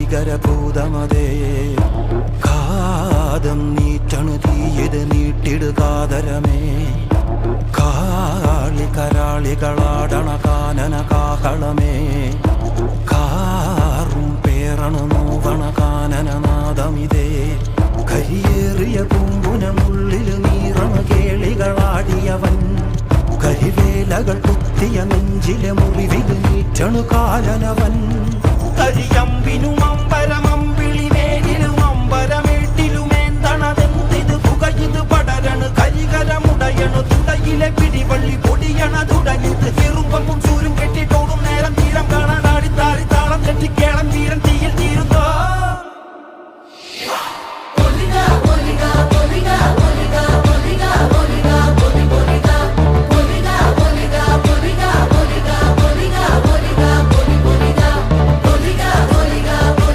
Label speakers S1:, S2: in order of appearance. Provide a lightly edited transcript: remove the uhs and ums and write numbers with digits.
S1: ഭൂതമതേ കാതം നീറ്റണു തീയത് നീട്ടിടുകാതരമേ കാളി കരാളികളാടണ കാനന കാഹളമേ കാറും പേറണു നോവണ കാനനനാദമിതേ കരിയേറിയ പൂമ്പുനമുള്ളിൽ നീറണ കേളികളാടിയവൻ കരിവേലകൾ കുത്തിയ നെഞ്ചിലെ മുറിവിൽ നീറ്റണു കാലനവൻ കരിയമ്പിനുമാ